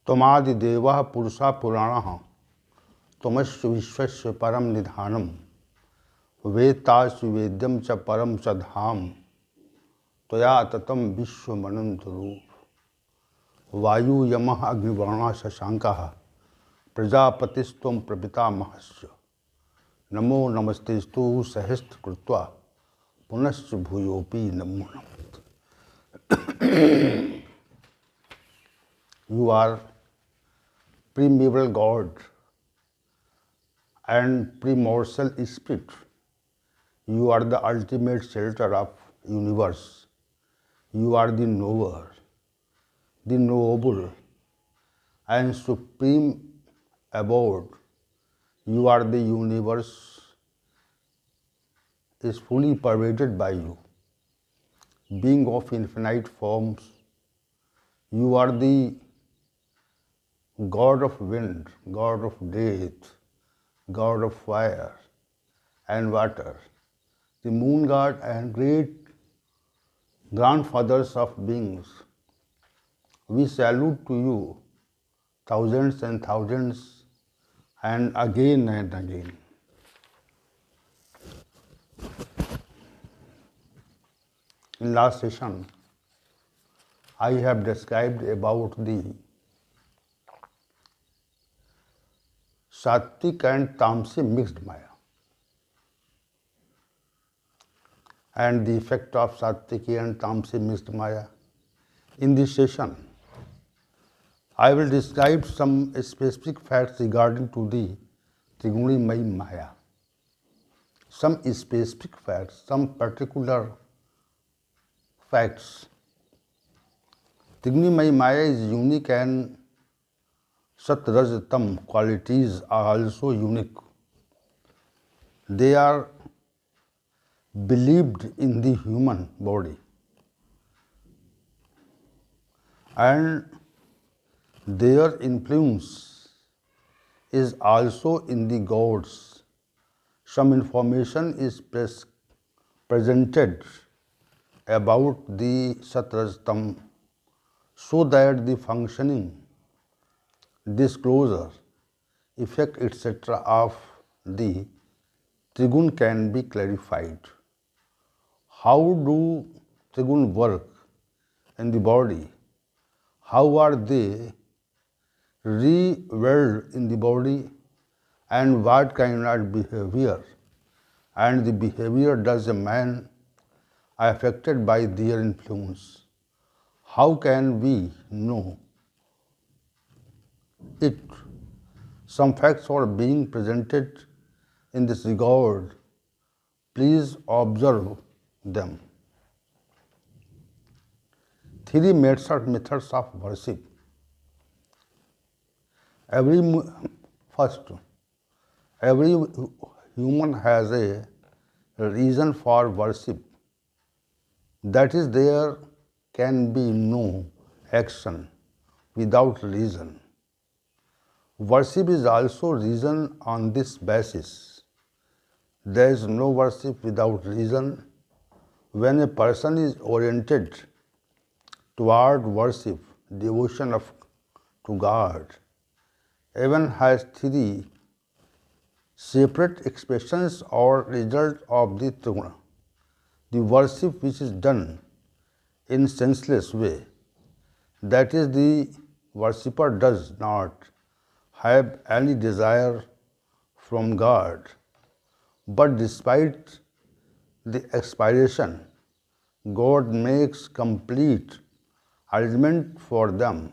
त्वमादिदेवः पुरुषः पुराणः त्वमस्य विश्वस्य परम निधानम वेत्तासि वेद्यम च परम च धाम त्वया ततं विश्वमनन्तरूप वायु यमः अग्निवर्णः शशाङ्कः प्रजापतिस्त्वं प्रपितामहस्य नमो नमस्तेस्तु सहस्रकृत्वा पुनश्च भूयोऽपि नमो नमः। You are primeval God and primordial spirit. You are the ultimate shelter of universe. You are the knower, the knowable, and supreme abode. You are the universe is fully pervaded by you. Being of infinite forms, you are the God of wind, God of death, God of fire and water, the moon god and great grandfathers of beings. We salute to you thousands and thousands and again and again. In last session, I have described about the Sattvic and Tamasic mixed Maya and the effect of Sattvic and Tamasic mixed Maya. In this session, I will describe some specific facts regarding to the Trigunamaya Maya. Some specific facts, some particular facts. Trigunamaya Maya is unique and Satrajatam qualities are also unique. They are believed in the human body and their influence is also in the gods. Some information is presented about the Satrajatam so that the functioning, disclosure, effect, etc. of the Trigun can be clarified. How do Trigun work in the body? How are they revealed in the body? And what kind of behavior and the behavior does a man affected by their influence? How can we know it? Some facts are being presented in this regard. Please observe them. Three methods of worship. Every human has a reason for worship. That is, there can be no action without reason. Worship is also reason on this basis. There is no worship without reason. When a person is oriented toward worship, devotion to God, even has three separate expressions or results of the Triguna. The worship which is done in senseless way, that is, the worshipper does not have any desire from God, but despite the expiration, God makes complete arrangement for them.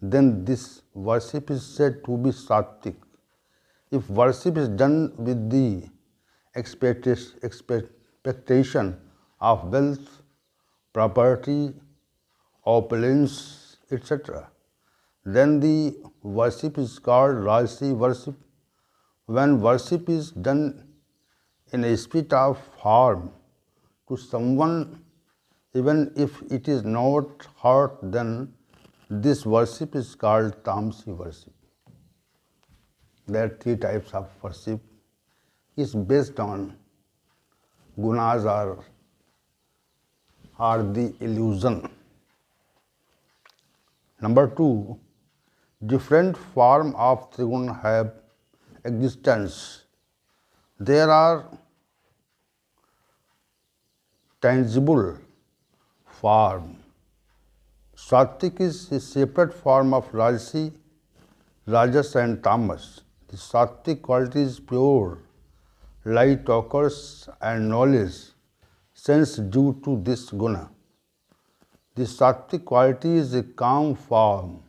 Then this worship is said to be sattvic. If worship is done with the expectation of wealth, property, opulence, etc., then the worship is called Rajasi worship. When worship is done in a spirit of harm to someone, even if it is not hurt, then this worship is called Tamasic worship. There are three types of worship. Is based on gunas or the illusion. Number two, Different forms of triguna have existence. There are tangible form. Sattvic is a separate form of Rajasi, Rajas and Tamas. The Sattvic quality is pure, light occurs and knowledge, sense due to this guna. The Sattvic quality is a calm form.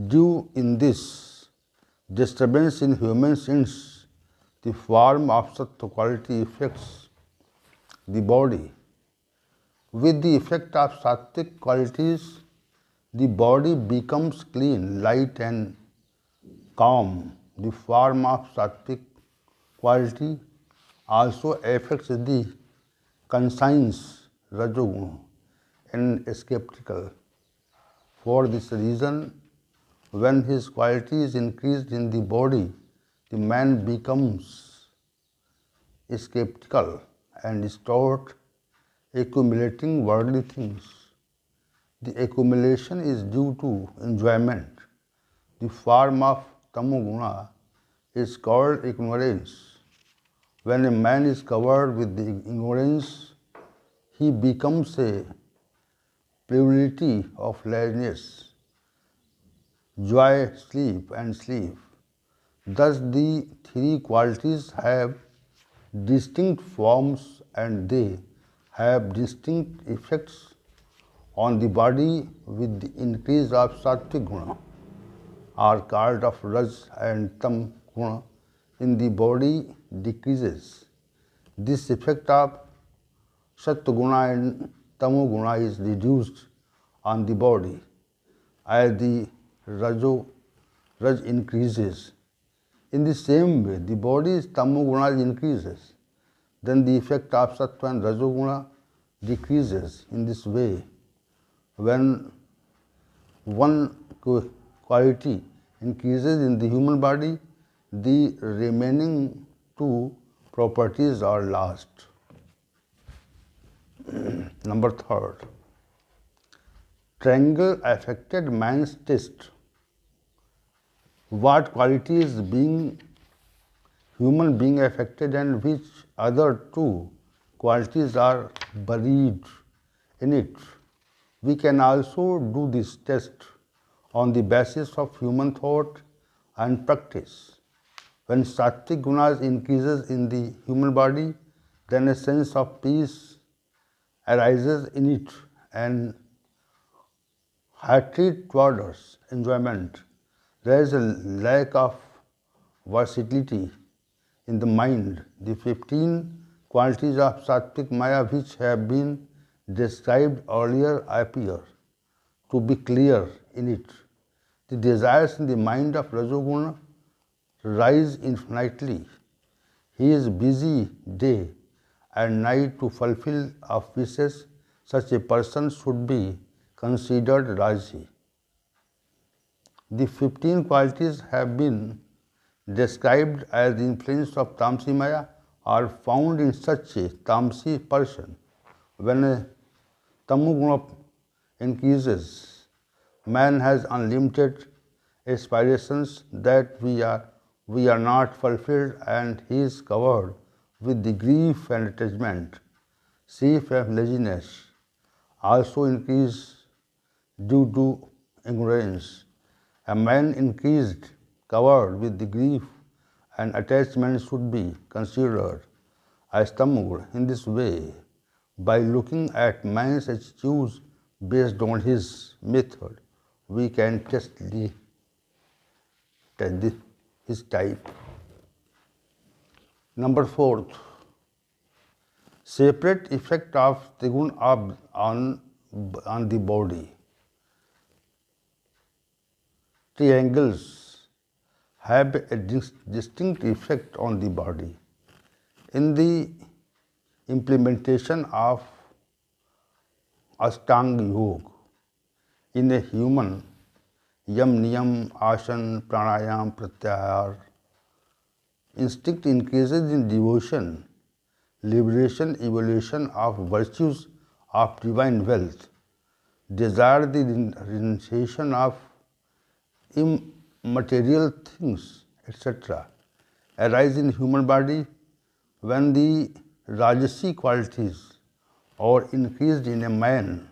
Due in this disturbance in human sense, the form of Sattva quality affects the body. With the effect of Sattvic qualities, the body becomes clean, light and calm. The form of Sattvic quality also affects the conscience, Rajoguna, and skeptical. For this reason, when his quality is increased in the body, the man becomes skeptical and start accumulating worldly things. The accumulation is due to enjoyment. The form of tamoguna is called ignorance. When a man is covered with the ignorance, he becomes a plurality of laziness, joy, sleep, and sleep. Thus, the three qualities have distinct forms and they have distinct effects on the body. With the increase of sattvic guna are called of raj and tam guna in the body decreases. This effect of sattva guna and tamo guna is reduced on the body as the raj increases. In the same way, the body's tamo guna increases, then the effect of sattva and rajoguna decreases. In this way, when one quality increases in the human body, the remaining two properties are lost. Number third, triangle affected man's taste. What qualities human being affected and which other two qualities are buried in it. We can also do this test on the basis of human thought and practice. When sattvic gunas increases in the human body, then a sense of peace arises in it and hatred towards enjoyment. There is a lack of versatility in the mind. The 15 qualities of sattvic maya which have been described earlier appear to be clear in it. The desires in the mind of Rajoguna rise infinitely. He is busy day and night to fulfill of wishes. Such a person should be considered Rajasi. The 15 qualities have been described as the influence of Tamsi Maya are found in such a Tamsi person. When a Tamoguna increases, man has unlimited aspirations that we are not fulfilled and he is covered with the grief and attachment. Sleep and laziness also increase due to ignorance. A man increased, covered with the grief and attachment should be considered as tamoguna. In this way, by looking at man's attitudes based on his method, we can test his type. Number fourth, separate effect of triguna on the body. Triangles have a distinct effect on the body. In the implementation of Ashtanga Yoga, in a human, yam, niyam, asana, pranayam, pratyahar, instinct increases in devotion, liberation, evolution of virtues of divine wealth, desire the renunciation of immaterial things, etc., arise in human body when the Rajasi qualities are increased in a man.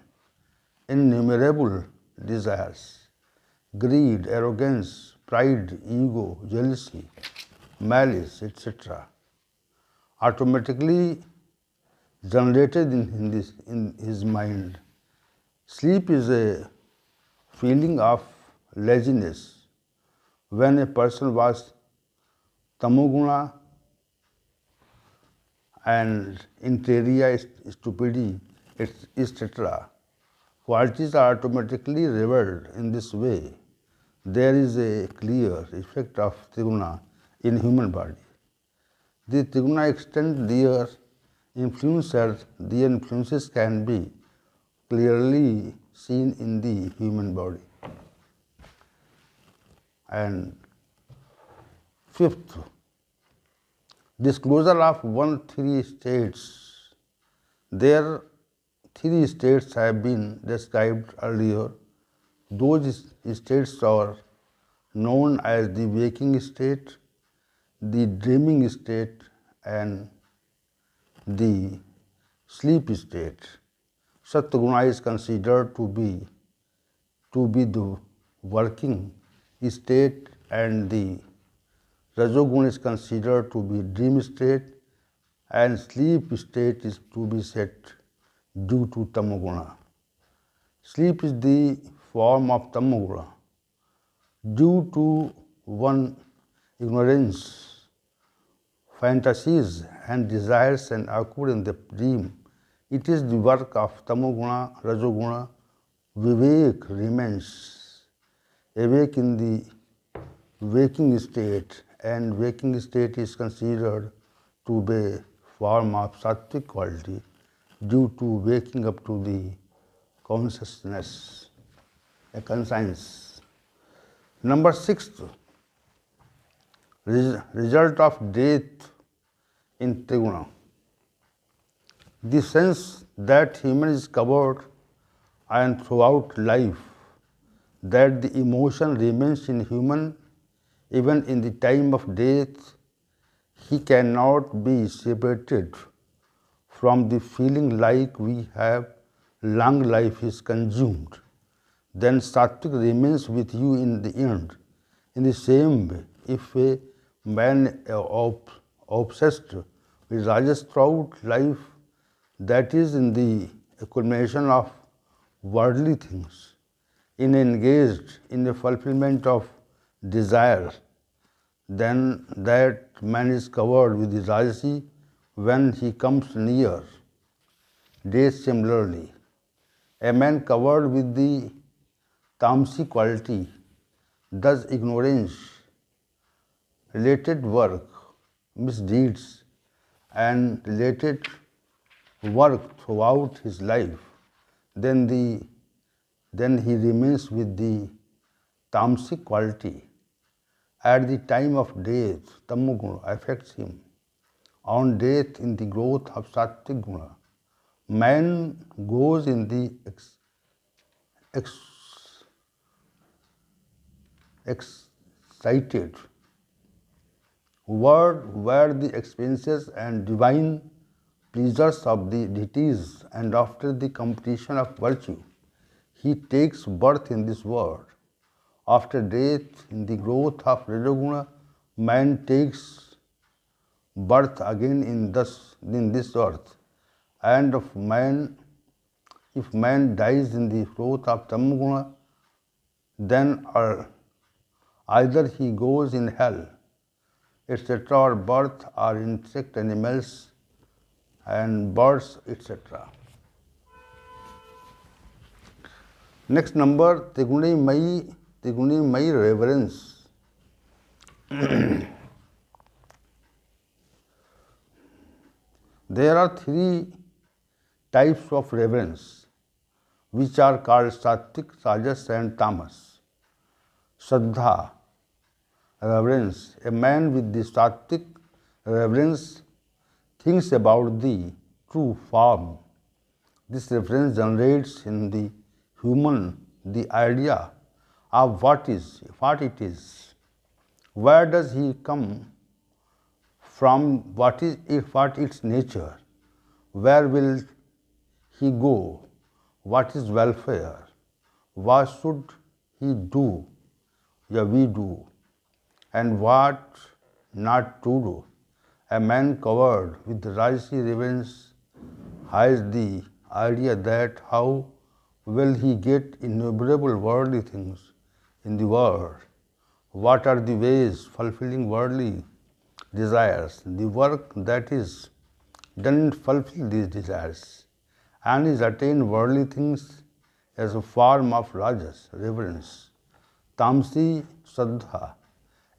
Innumerable desires, greed, arrogance, pride, ego, jealousy, malice, etc., automatically generated in his mind. Sleep is a feeling of laziness. When a person was tamoguna and interia, stupidity, etc., qualities are automatically revealed in this way. There is a clear effect of triguna in human body. The triguna extend their influence as the influences can be clearly seen in the human body. And fifth, disclosure of 1-3 states. There 3 states have been described earlier. Those states are known as the waking state, the dreaming state, and the sleep state. Satguna is considered to be the working state, and the Rajoguna is considered to be dream state, and sleep state is to be set due to Tamoguna. Sleep is the form of Tamoguna. Due to one ignorance, fantasies and desires and occur in the dream, it is the work of Tamoguna, Rajoguna. Vivek remains awake in the waking state, and waking state is considered to be a form of sattvic quality due to waking up to the consciousness, a conscience. Number 6, result of death in Triguna. The sense that human is covered and throughout life, that the emotion remains in human even in the time of death, he cannot be separated from the feeling like we have long life is consumed. Then Sattvic remains with you in the end. In the same way, if a man obsessed with Rajas throughout life, that is in the accumulation of worldly things, in engaged in the fulfillment of desire, then that man is covered with the Rajasi when he comes near death. Similarly, a man covered with the Tamasi quality, thus ignorance, related work, misdeeds, and related work throughout his life, then he remains with the tamasic quality. At the time of death, tamoguna affects him. On death, in the growth of sattvic guna, man goes in the excited world where the experiences and divine pleasures of the deities, and after the completion of virtue, he takes birth in this world. After death, in the growth of Rajoguna, man takes birth again in this earth. And if man dies in the growth of Tamoguna, then either he goes in hell, etc., or birth or insect, animals, and birds, etc. Next number, Triguni Mai reverence. There are 3 types of reverence, which are called Sattvic, Rajas, and Tamas. Shraddha, reverence. A man with the Sattvic reverence thinks about the true form. This reverence generates in the human the idea of what it is. Where does he come from? What its nature? Where will he go? What is welfare? What should he do? Yeah, we do. And what not to do? A man covered with ricey ribbons hides the idea that how will he get innumerable worldly things in the world? What are the ways fulfilling worldly desires? The work that is done fulfill these desires and is attain worldly things as a form of rajas, reverence. Tamsi Shraddha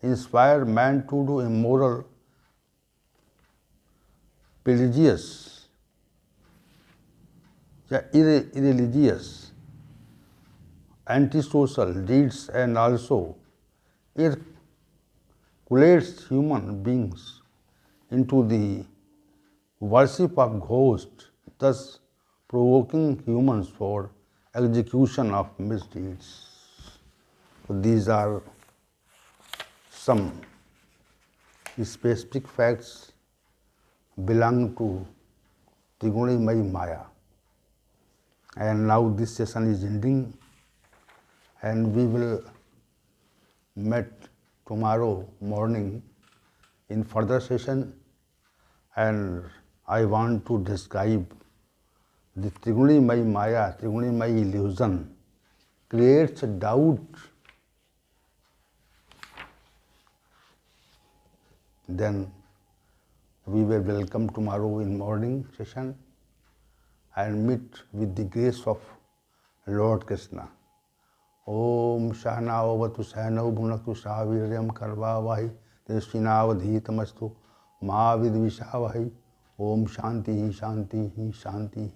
inspire man to do immoral, religious, irreligious, antisocial deeds and also circulates human beings into the worship of ghosts, thus provoking humans for execution of misdeeds. So these are some specific facts belong to Triguni Maya. And now this session is ending, and we will meet tomorrow morning in further session. And I want to describe the Triguni Maya, Triguni illusion creates a doubt. Then we will welcome tomorrow in morning session and meet with the grace of Lord Krishna. Om Shahnavavatu Shahnau Bhunaktu Saviryam Karvavahi Trishinavadhitamastu Ma Vidvishavahi. Om Shanti Shanti Shanti.